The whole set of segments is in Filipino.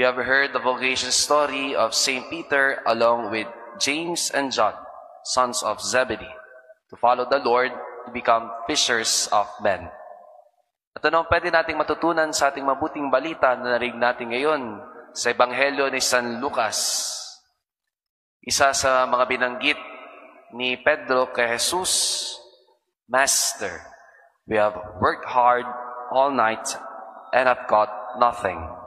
We have heard the vocation story of Saint Peter along with James and John, sons of Zebedee, to follow the Lord to become fishers of men. At ano ang pwede nating matutunan sa ating mabuting balita na narinig natin ngayon sa Ebanghelyo ni San Lucas? Isa sa mga binanggit ni Pedro kay Jesus, Master, we have worked hard all night and have got nothing.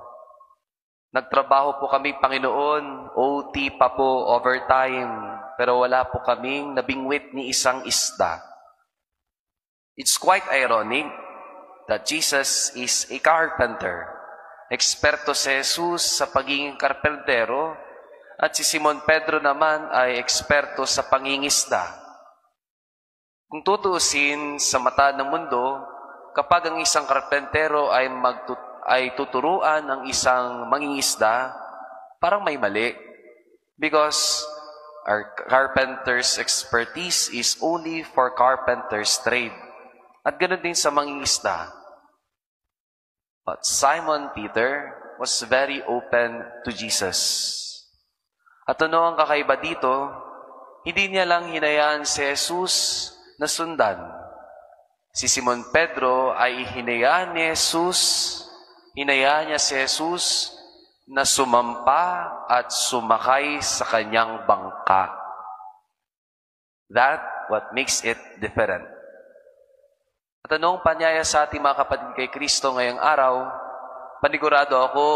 Nagtrabaho po kami, Panginoon, OT pa po, overtime, pero wala po kaming nabingwit ni isang isda. It's quite ironic that Jesus is a carpenter. Eksperto si Jesus sa pagiging karpentero, at si Simon Pedro naman ay eksperto sa pangingisda. Kung tutuusin sa mata ng mundo, kapag ang isang karpentero ay tuturuan ng isang mangingisda, parang may mali. Because our carpenter's expertise is only for carpenter's trade. At ganoon din sa mangingisda. But Simon Peter was very open to Jesus. At ano ang kakaiba dito? Hindi niya lang hinayaan si Jesus na sundan. Si Simon Pedro ay hinayaan ni Jesus, hinayaan niya si Jesus na sumampa at sumakay sa kanyang bangka. That what makes it different. At anong panyaya sa ating mga kapatid kay Kristo ngayong araw? Panigurado ako,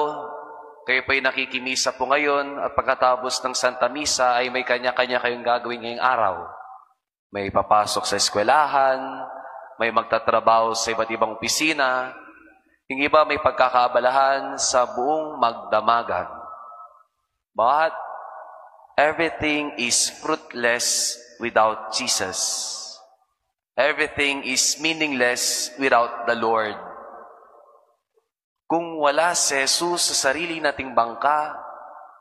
kayo po'y nakikimisa po ngayon at pagkatapos ng Santa Misa ay may kanya-kanya kayong gagawin ngayong araw. May papasok sa eskwelahan, may magtatrabaho sa iba't ibang opisina, yung iba may pagkakaabalahan sa buong magdamagan. But everything is fruitless without Jesus. Everything is meaningless without the Lord. Kung wala si Jesus sa sarili nating bangka,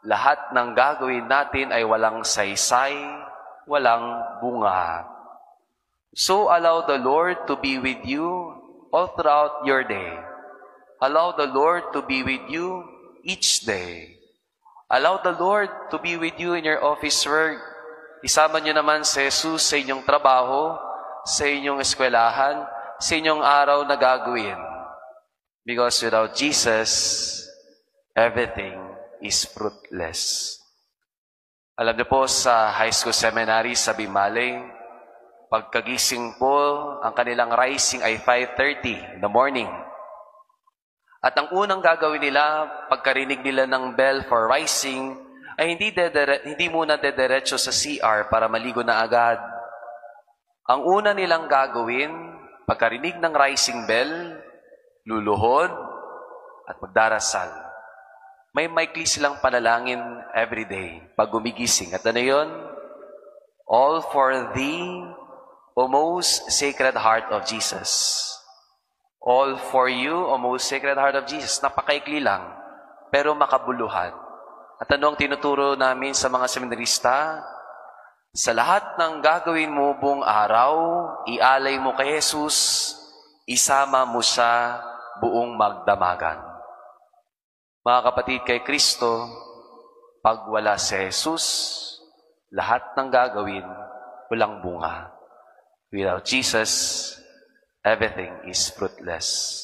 lahat ng gagawin natin ay walang saysay, walang bunga. So allow the Lord to be with you all throughout your day. Allow the Lord to be with you each day. Allow the Lord to be with you in your office work. Isama niyo naman si Jesus sa inyong trabaho, sa inyong eskwelahan, sa inyong araw na gagawin. Because without Jesus, everything is fruitless. Alam niyo po, sa high school seminary sa Bimalay, pagkagising po, ang kanilang rising ay 5:30 in the morning. At ang unang gagawin nila, pagkarinig nila ng bell for rising, ay hindi muna dediretso sa CR para maligo na agad. Ang una nilang gagawin, pagkarinig ng rising bell, luluhod at magdarasal. May maikli silang panalangin every day pag gumigising. At ano yun? All for thee, O most sacred heart of Jesus. All for you, O most sacred heart of Jesus. Napakaikli lang, pero makabuluhan. At ano ang tinuturo namin sa mga seminarista? Sa lahat ng gagawin mo buong araw, ialay mo kay Jesus, isama mo siya buong magdamagan. Mga kapatid kay Kristo, pag wala si Jesus, lahat ng gagawin, walang bunga. Without Jesus, everything is fruitless.